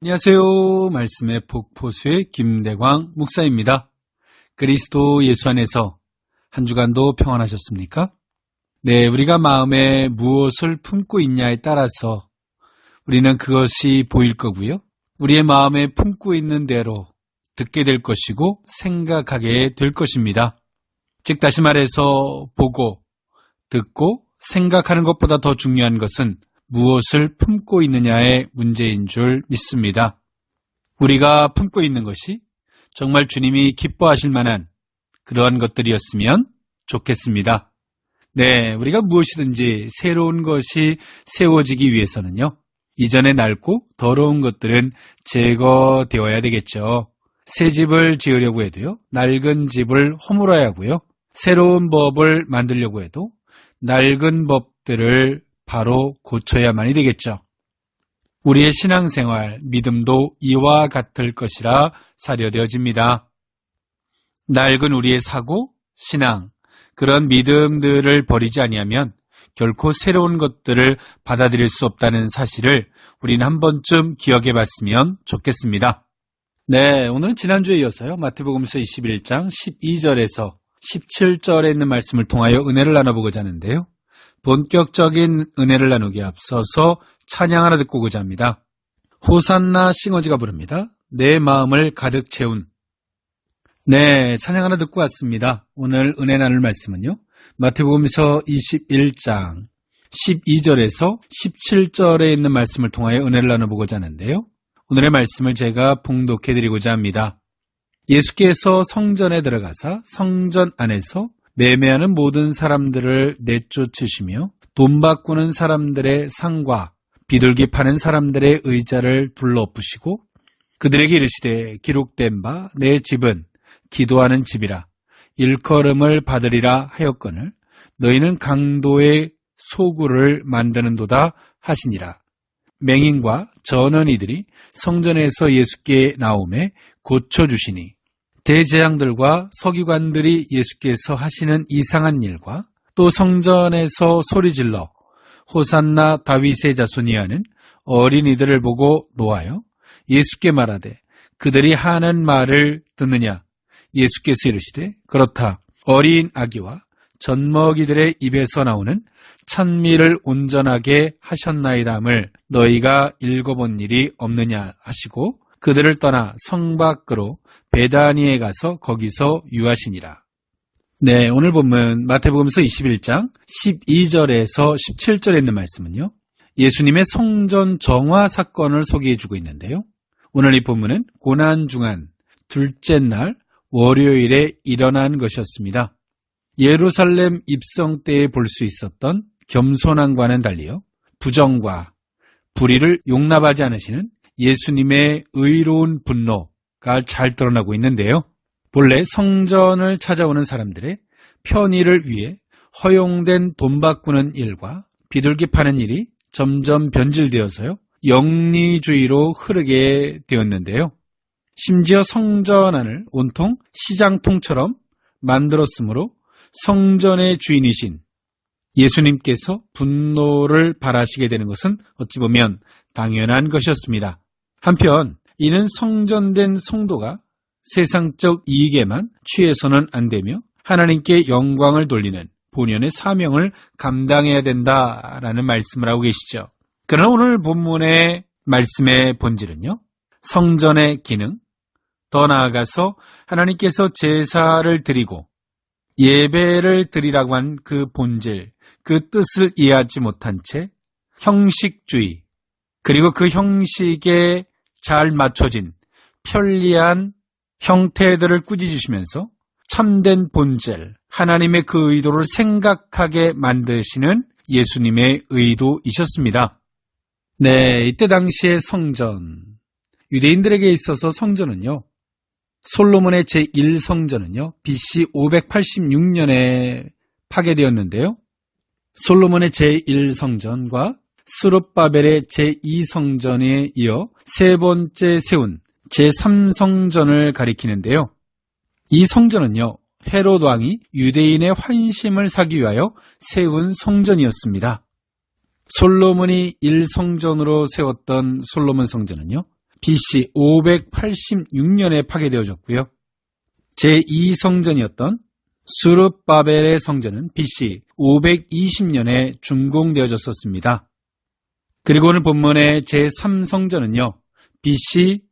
안녕하세요. 말씀의 폭포수의 김대광 목사입니다. 그리스도 예수 안에서 한 주간도 평안하셨습니까? 네, 우리가 마음에 무엇을 품고 있냐에 따라서 우리는 그것이 보일 거고요. 우리의 마음에 품고 있는 대로 듣게 될 것이고 생각하게 될 것입니다. 즉 다시 말해서 보고, 듣고, 생각하는 것보다 더 중요한 것은 무엇을 품고 있느냐의 문제인 줄 믿습니다. 우리가 품고 있는 것이 정말 주님이 기뻐하실 만한 그러한 것들이었으면 좋겠습니다. 네, 우리가 무엇이든지 새로운 것이 세워지기 위해서는요, 이전에 낡고 더러운 것들은 제거되어야 되겠죠. 새 집을 지으려고 해도요, 낡은 집을 허물어야 하고요, 새로운 법을 만들려고 해도 낡은 법들을 바로 고쳐야만이 되겠죠. 우리의 신앙생활, 믿음도 이와 같을 것이라 사료되어집니다. 낡은 우리의 사고, 신앙, 그런 믿음들을 버리지 아니하면 결코 새로운 것들을 받아들일 수 없다는 사실을 우리는 한 번쯤 기억해 봤으면 좋겠습니다. 네, 오늘은 지난주에 이어서요, 마태복음서 21장 12절에서 17절에 있는 말씀을 통하여 은혜를 나눠보고자 하는데요. 본격적인 은혜를 나누기에 앞서서 찬양 하나 듣고 오고자 합니다. 호산나 싱어지가 부릅니다. 내 마음을 가득 채운. 네, 찬양 하나 듣고 왔습니다. 오늘 은혜 나눌 말씀은요, 마태복음서 21장 12절에서 17절에 있는 말씀을 통하여 은혜를 나눠보고자 하는데요. 오늘의 말씀을 제가 봉독해드리고자 합니다. 예수께서 성전에 들어가사 성전 안에서 매매하는 모든 사람들을 내쫓으시며 돈 바꾸는 사람들의 상과 비둘기 파는 사람들의 의자를 둘러엎으시고 그들에게 이르시되 기록된 바 내 집은 기도하는 집이라 일컬음을 받으리라 하였거늘 너희는 강도의 소굴을 만드는도다 하시니라. 맹인과 전언이들이 성전에서 예수께 나오매 고쳐주시니 대제장들과 서기관들이 예수께서 하시는 이상한 일과 또 성전에서 소리질러 호산나 다윗의 자손이 하는 어린이들을 보고 노하여 예수께 말하되 그들이 하는 말을 듣느냐. 예수께서 이르시되 그렇다. 어린 아기와 젖먹이들의 입에서 나오는 찬미를 온전하게 하셨나이다함을 너희가 읽어본 일이 없느냐 하시고 그들을 떠나 성 밖으로 베다니에 가서 거기서 유하시니라. 네, 오늘 본문 마태복음서 21장 12절에서 17절에 있는 말씀은요, 예수님의 성전 정화 사건을 소개해주고 있는데요. 오늘 이 본문은 고난중한 둘째 날 월요일에 일어난 것이었습니다. 예루살렘 입성 때에 볼 수 있었던 겸손함과는 달리요, 부정과 불의를 용납하지 않으시는 예수님의 의로운 분노가 잘 드러나고 있는데요. 본래 성전을 찾아오는 사람들의 편의를 위해 허용된 돈 바꾸는 일과 비둘기 파는 일이 점점 변질되어서요, 영리주의로 흐르게 되었는데요. 심지어 성전 안을 온통 시장통처럼 만들었으므로 성전의 주인이신 예수님께서 분노를 발하시게 되는 것은 어찌 보면 당연한 것이었습니다. 한편 이는 성전된 성도가 세상적 이익에만 취해서는 안 되며 하나님께 영광을 돌리는 본연의 사명을 감당해야 된다라는 말씀을 하고 계시죠. 그러나 오늘 본문의 말씀의 본질은요, 성전의 기능, 더 나아가서 하나님께서 제사를 드리고 예배를 드리라고 한 그 본질, 그 뜻을 이해하지 못한 채 형식주의, 그리고 그 형식에 잘 맞춰진 편리한 형태들을 꾸짖으시면서 참된 본질, 하나님의 그 의도를 생각하게 만드시는 예수님의 의도이셨습니다. 네, 이때 당시의 성전, 유대인들에게 있어서 성전은요, 솔로몬의 제1성전은요, BC 586년에 파괴되었는데요. 솔로몬의 제1성전과 스룹바벨의 제2성전에 이어 세 번째 세운 제3성전을 가리키는데요. 이 성전은요, 헤롯 왕이 유대인의 환심을 사기 위하여 세운 성전이었습니다. 솔로몬이 1성전으로 세웠던 솔로몬 성전은요, BC 586년에 파괴되어졌고요. 제2성전이었던 수르바벨의 성전은 BC 520년에 준공되어졌었습니다. 그리고 오늘 본문의 제3성전은요, BC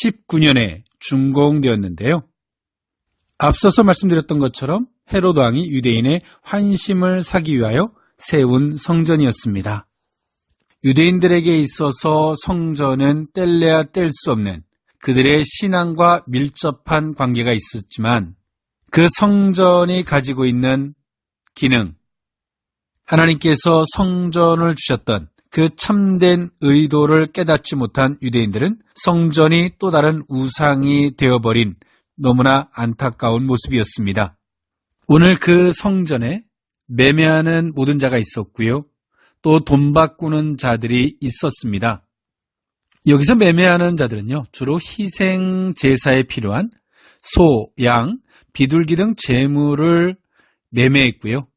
19년에 준공되었는데요. 앞서서 말씀드렸던 것처럼 헤로드 왕이 유대인의 환심을 사기 위하여 세운 성전이었습니다. 유대인들에게 있어서 성전은 뗄래야 뗄 수 없는 그들의 신앙과 밀접한 관계가 있었지만 그 성전이 가지고 있는 기능, 하나님께서 성전을 주셨던 그 참된 의도를 깨닫지 못한 유대인들은 성전이 또 다른 우상이 되어버린 너무나 안타까운 모습이었습니다. 오늘 그 성전에 매매하는 모든 자가 있었고요. 또 돈 바꾸는 자들이 있었습니다. 여기서 매매하는 자들은요, 주로 희생 제사에 필요한 소, 양, 비둘기 등 제물을 매매했고요.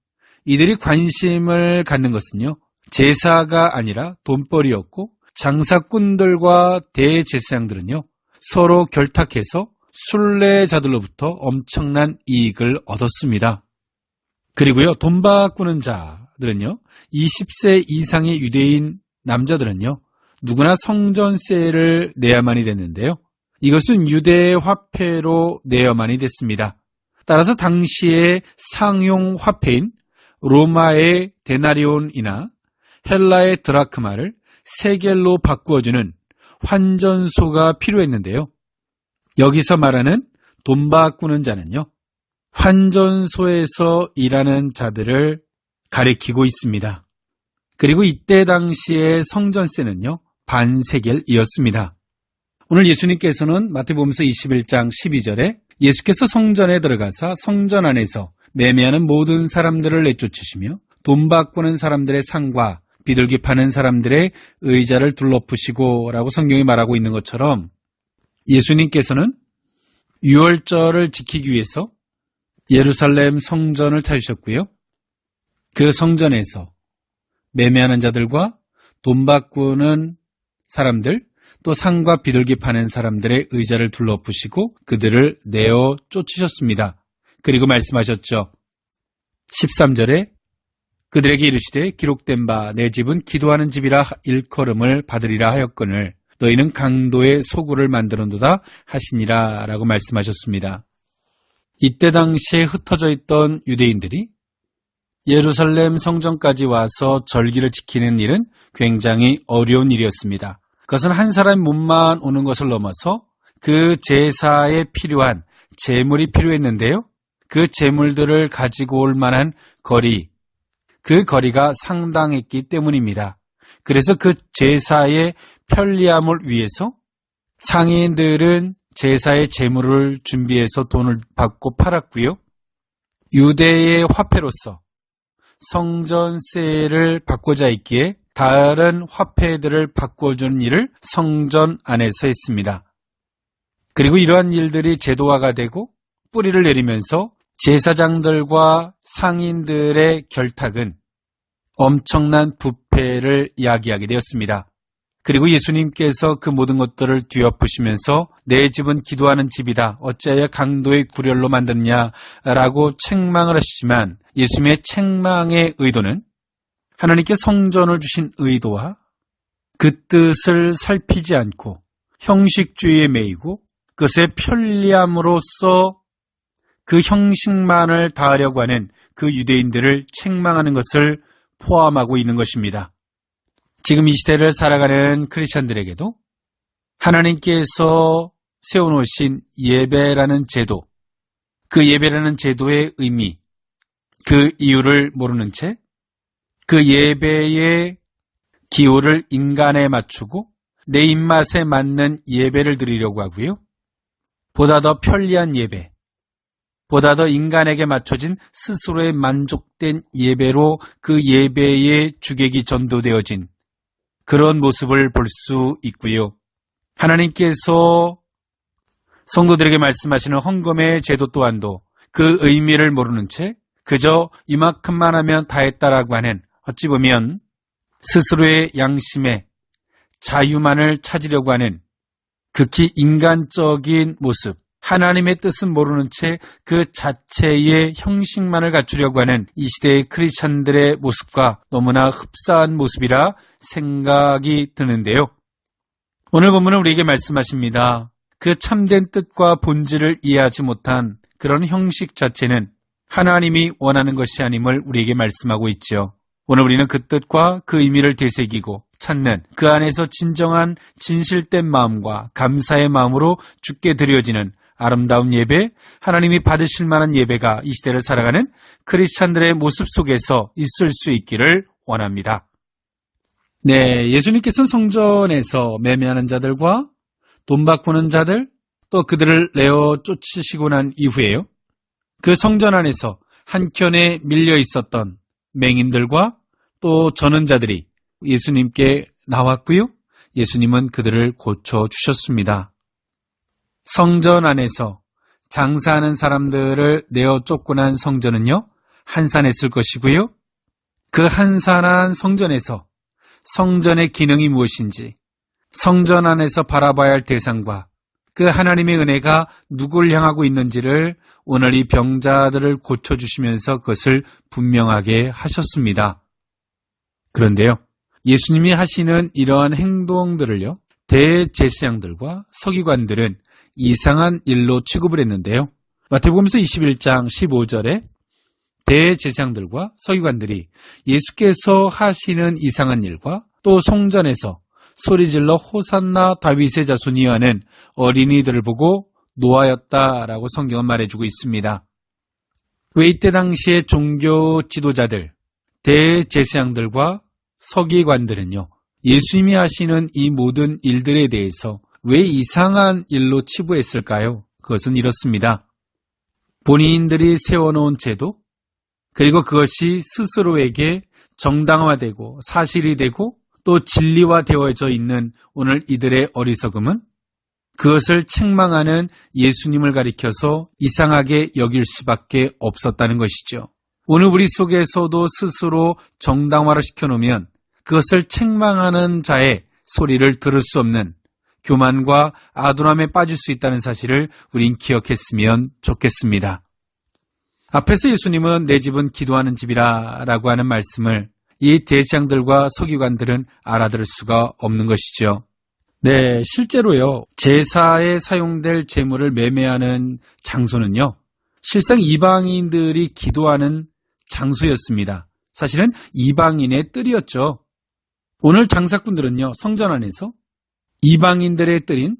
이들이 관심을 갖는 것은요, 제사가 아니라 돈벌이였고, 장사꾼들과 대제사장들은요, 서로 결탁해서 순례자들로부터 엄청난 이익을 얻었습니다. 그리고요, 돈 바꾸는 자들은요, 20세 이상의 유대인 남자들은요, 누구나 성전세를 내야만이 됐는데요. 이것은 유대 화폐로 내야만이 됐습니다. 따라서 당시의 상용 화폐인 로마의 데나리온이나 헬라의 드라크마를 세겔로 바꾸어주는 환전소가 필요했는데요. 여기서 말하는 돈 바꾸는 자는요, 환전소에서 일하는 자들을 가리키고 있습니다. 그리고 이때 당시의 성전세는요, 반세겔이었습니다. 오늘 예수님께서는 마태복음서 21장 12절에 예수께서 성전에 들어가사 성전 안에서 매매하는 모든 사람들을 내쫓으시며 돈 바꾸는 사람들의 상과 비둘기 파는 사람들의 의자를 둘러푸시고 라고 성경이 말하고 있는 것처럼 예수님께서는 유월절을 지키기 위해서 예루살렘 성전을 찾으셨고요. 그 성전에서 매매하는 자들과 돈 바꾸는 사람들, 또 상과 비둘기 파는 사람들의 의자를 둘러푸시고 그들을 내어 쫓으셨습니다. 그리고 말씀하셨죠. 13절에 그들에게 이르시되 기록된 바 내 집은 기도하는 집이라 일컬음을 받으리라 하였거늘 너희는 강도의 소굴을 만들었도다 하시니라 라고 말씀하셨습니다. 이때 당시에 흩어져 있던 유대인들이 예루살렘 성전까지 와서 절기를 지키는 일은 굉장히 어려운 일이었습니다. 그것은 한 사람의 몸만 오는 것을 넘어서 그 제사에 필요한 제물이 필요했는데요. 그 제물들을 가지고 올 만한 거리, 그 거리가 상당했기 때문입니다. 그래서 그 제사의 편리함을 위해서 상인들은 제사의 제물을 준비해서 돈을 받고 팔았고요. 유대의 화폐로서 성전세를 바꾸자 했기에 다른 화폐들을 바꿔주는 일을 성전 안에서 했습니다. 그리고 이러한 일들이 제도화가 되고 뿌리를 내리면서 제사장들과 상인들의 결탁은 엄청난 부패를 야기하게 되었습니다. 그리고 예수님께서 그 모든 것들을 뒤엎으시면서 내 집은 기도하는 집이다. 어찌하여 강도의 구렬로 만드느냐라고 책망을 하시지만 예수님의 책망의 의도는 하나님께 성전을 주신 의도와 그 뜻을 살피지 않고 형식주의에 매이고 그것의 편리함으로써 그 형식만을 다하려고 하는 그 유대인들을 책망하는 것을 포함하고 있는 것입니다. 지금 이 시대를 살아가는 크리스천들에게도 하나님께서 세워놓으신 예배라는 제도, 그 예배라는 제도의 의미, 그 이유를 모르는 채 그 예배의 기호를 인간에 맞추고 내 입맛에 맞는 예배를 드리려고 하고요. 보다 더 편리한 예배, 보다 더 인간에게 맞춰진 스스로의 만족된 예배로 그 예배의 주객이 전도되어진 그런 모습을 볼 수 있고요. 하나님께서 성도들에게 말씀하시는 헌금의 제도 또한도 그 의미를 모르는 채 그저 이만큼만 하면 다 했다라고 하는 어찌 보면 스스로의 양심에 자유만을 찾으려고 하는 극히 인간적인 모습, 하나님의 뜻은 모르는 채 그 자체의 형식만을 갖추려고 하는 이 시대의 크리스찬들의 모습과 너무나 흡사한 모습이라 생각이 드는데요. 오늘 본문은 우리에게 말씀하십니다. 그 참된 뜻과 본질을 이해하지 못한 그런 형식 자체는 하나님이 원하는 것이 아님을 우리에게 말씀하고 있죠. 오늘 우리는 그 뜻과 그 의미를 되새기고 찾는 그 안에서 진정한 진실된 마음과 감사의 마음으로 주께 드려지는 아름다운 예배, 하나님이 받으실 만한 예배가 이 시대를 살아가는 크리스찬들의 모습 속에서 있을 수 있기를 원합니다. 네, 예수님께서는 성전에서 매매하는 자들과 돈 바꾸는 자들, 또 그들을 내어 쫓으시고 난 이후에요. 그 성전 안에서 한켠에 밀려 있었던 맹인들과 또 저는 자들이 예수님께 나왔고요. 예수님은 그들을 고쳐주셨습니다. 성전 안에서 장사하는 사람들을 내어 쫓고 난 성전은요, 한산했을 것이고요. 그 한산한 성전에서 성전의 기능이 무엇인지, 성전 안에서 바라봐야 할 대상과 그 하나님의 은혜가 누구를 향하고 있는지를 오늘 이 병자들을 고쳐주시면서 그것을 분명하게 하셨습니다. 그런데요, 예수님이 하시는 이러한 행동들을요, 대제사장들과 서기관들은 이상한 일로 취급을 했는데요. 마태복음서 21장 15절에 대제사장들과 서기관들이 예수께서 하시는 이상한 일과 또 성전에서 소리질러 호산나 다윗의 자손이여 하는 어린이들을 보고 노하였다라고 성경은 말해주고 있습니다. 왜 이때 당시의 종교 지도자들, 대제사장들과 서기관들은요, 예수님이 하시는 이 모든 일들에 대해서 왜 이상한 일로 치부했을까요? 그것은 이렇습니다. 본인들이 세워놓은 제도, 그리고 그것이 스스로에게 정당화되고 사실이 되고 또 진리화되어져 있는 오늘 이들의 어리석음은 그것을 책망하는 예수님을 가리켜서 이상하게 여길 수밖에 없었다는 것이죠. 오늘 우리 속에서도 스스로 정당화를 시켜놓으면 그것을 책망하는 자의 소리를 들을 수 없는 교만과 아둔함에 빠질 수 있다는 사실을 우린 기억했으면 좋겠습니다. 앞에서 예수님은 내 집은 기도하는 집이라 라고 하는 말씀을 이 제사장들과 서기관들은 알아들을 수가 없는 것이죠. 네, 실제로요, 제사에 사용될 제물을 매매하는 장소는요, 실상 이방인들이 기도하는 장소였습니다. 사실은 이방인의 뜰이었죠. 오늘 장사꾼들은요, 성전 안에서 이방인들의 뜰인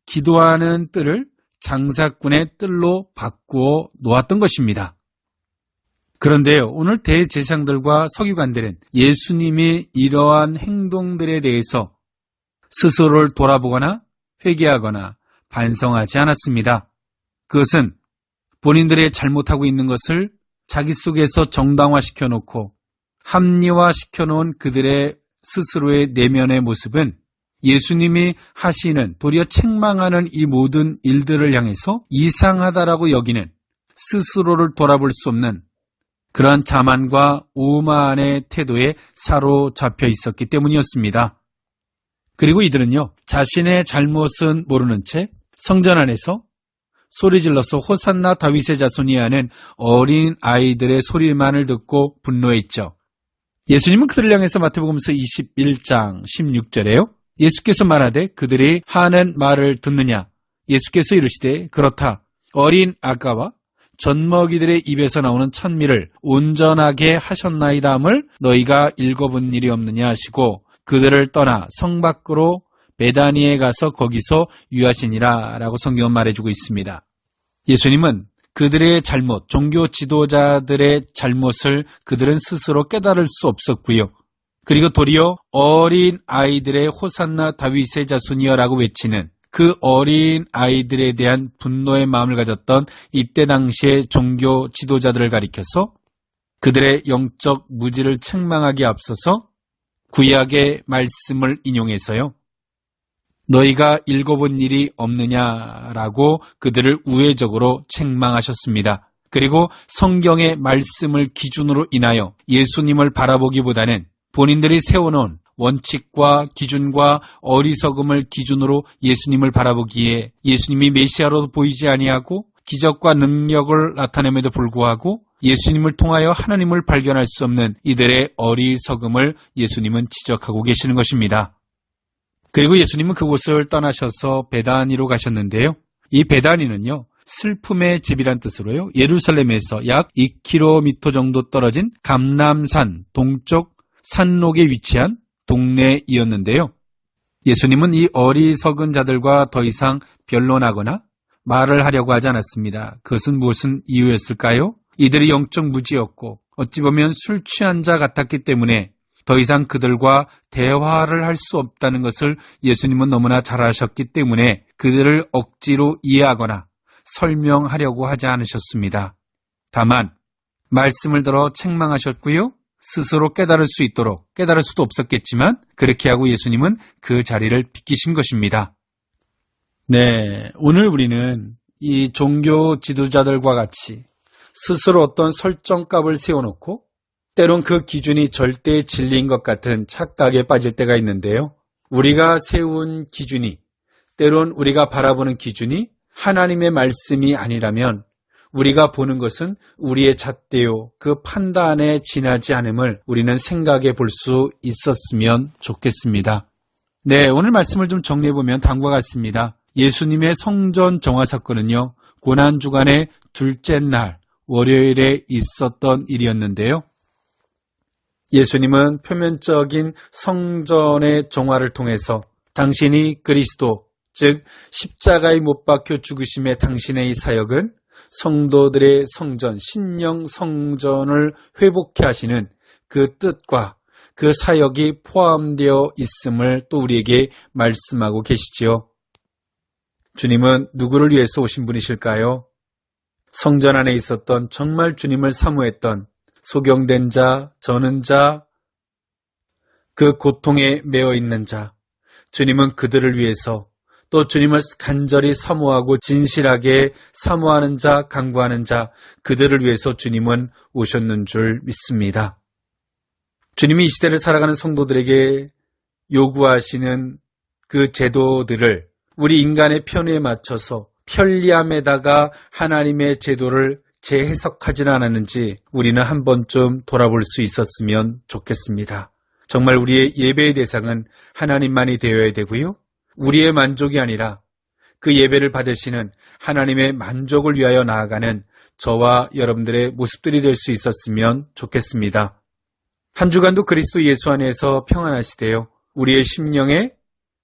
기도하는 뜰을 장사꾼의 뜰로 바꾸어 놓았던 것입니다. 그런데요, 오늘 대제사장들과 서기관들은 예수님이 이러한 행동들에 대해서 스스로를 돌아보거나 회개하거나 반성하지 않았습니다. 그것은 본인들의 잘못하고 있는 것을 자기 속에서 정당화시켜 놓고 합리화시켜 놓은 그들의 스스로의 내면의 모습은 예수님이 하시는 도리어 책망하는 이 모든 일들을 향해서 이상하다라고 여기는 스스로를 돌아볼 수 없는 그러한 자만과 오만의 태도에 사로잡혀 있었기 때문이었습니다. 그리고 이들은요, 자신의 잘못은 모르는 채 성전 안에서 소리질러서 호산나 다윗의 자손이 하는 어린 아이들의 소리만을 듣고 분노했죠. 예수님은 그들을 향해서 마태복음서 21장 16절에요. 예수께서 말하되 그들이 하는 말을 듣느냐? 예수께서 이르시되 그렇다. 어린 아가와 젖먹이들의 입에서 나오는 찬미를 온전하게 하셨나이다 함을 너희가 읽어본 일이 없느냐 하시고 그들을 떠나 성 밖으로 베다니에 가서 거기서 유하시니라 라고 성경은 말해주고 있습니다. 예수님은 그들의 잘못, 종교 지도자들의 잘못을 그들은 스스로 깨달을 수 없었고요. 그리고 도리어 어린 아이들의 호산나 다윗의 자손이여라고 외치는 그 어린 아이들에 대한 분노의 마음을 가졌던 이때 당시의 종교 지도자들을 가리켜서 그들의 영적 무지를 책망하기에 앞서서 구약의 말씀을 인용해서요. 너희가 읽어본 일이 없느냐라고 그들을 우회적으로 책망하셨습니다. 그리고 성경의 말씀을 기준으로 인하여 예수님을 바라보기보다는 본인들이 세워놓은 원칙과 기준과 어리석음을 기준으로 예수님을 바라보기에 예수님이 메시아로 보이지 아니하고 기적과 능력을 나타냄에도 불구하고 예수님을 통하여 하나님을 발견할 수 없는 이들의 어리석음을 예수님은 지적하고 계시는 것입니다. 그리고 예수님은 그곳을 떠나셔서 베다니로 가셨는데요. 이 베다니는요, 슬픔의 집이란 뜻으로요, 예루살렘에서 약 2km 정도 떨어진 감람산 동쪽 산록에 위치한 동네이었는데요. 예수님은 이 어리석은 자들과 더 이상 변론하거나 말을 하려고 하지 않았습니다. 그것은 무슨 이유였을까요? 이들이 영적 무지였고 어찌 보면 술 취한 자 같았기 때문에 더 이상 그들과 대화를 할 수 없다는 것을 예수님은 너무나 잘 아셨기 때문에 그들을 억지로 이해하거나 설명하려고 하지 않으셨습니다. 다만 말씀을 들어 책망하셨고요. 스스로 깨달을 수 있도록, 깨달을 수도 없었겠지만 그렇게 하고 예수님은 그 자리를 비키신 것입니다. 네, 오늘 우리는 이 종교 지도자들과 같이 스스로 어떤 설정값을 세워놓고 때론 그 기준이 절대 진리인 것 같은 착각에 빠질 때가 있는데요. 우리가 세운 기준이, 때론 우리가 바라보는 기준이 하나님의 말씀이 아니라면 우리가 보는 것은 우리의 잣대요, 그 판단에 지나지 않음을 우리는 생각해 볼 수 있었으면 좋겠습니다. 네, 오늘 말씀을 좀 정리해보면 다음과 같습니다. 예수님의 성전 정화 사건은요, 고난주간의 둘째 날 월요일에 있었던 일이었는데요. 예수님은 표면적인 성전의 정화를 통해서 당신이 그리스도, 즉 십자가에 못 박혀 죽으심의 당신의 이 사역은 성도들의 성전, 신령 성전을 회복케 하시는 그 뜻과 그 사역이 포함되어 있음을 또 우리에게 말씀하고 계시지요. 주님은 누구를 위해서 오신 분이실까요? 성전 안에 있었던 정말 주님을 사모했던 소경된 자, 저는 자, 그 고통에 매어 있는 자, 주님은 그들을 위해서 또 주님을 간절히 사모하고 진실하게 사모하는 자, 간구하는 자, 그들을 위해서 주님은 오셨는 줄 믿습니다. 주님이 이 시대를 살아가는 성도들에게 요구하시는 그 제도들을 우리 인간의 편의에 맞춰서 편리함에다가 하나님의 제도를 재해석하지는 않았는지 우리는 한 번쯤 돌아볼 수 있었으면 좋겠습니다. 정말 우리의 예배의 대상은 하나님만이 되어야 되고요. 우리의 만족이 아니라 그 예배를 받으시는 하나님의 만족을 위하여 나아가는 저와 여러분들의 모습들이 될 수 있었으면 좋겠습니다. 한 주간도 그리스도 예수 안에서 평안하시되요. 우리의 심령의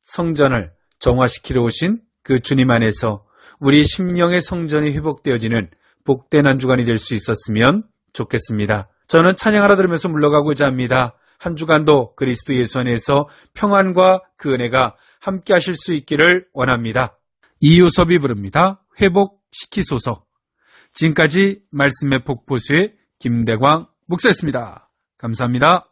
성전을 정화시키러 오신 그 주님 안에서 우리 심령의 성전이 회복되어지는 복된 한 주간이 될 수 있었으면 좋겠습니다. 저는 찬양하라 들으면서 물러가고자 합니다. 한 주간도 그리스도 예수 안에서 평안과 그 은혜가 함께 하실 수 있기를 원합니다. 이효섭이 부릅니다. 회복시키소서. 지금까지 말씀의 폭포수의 김대광 목사였습니다. 감사합니다.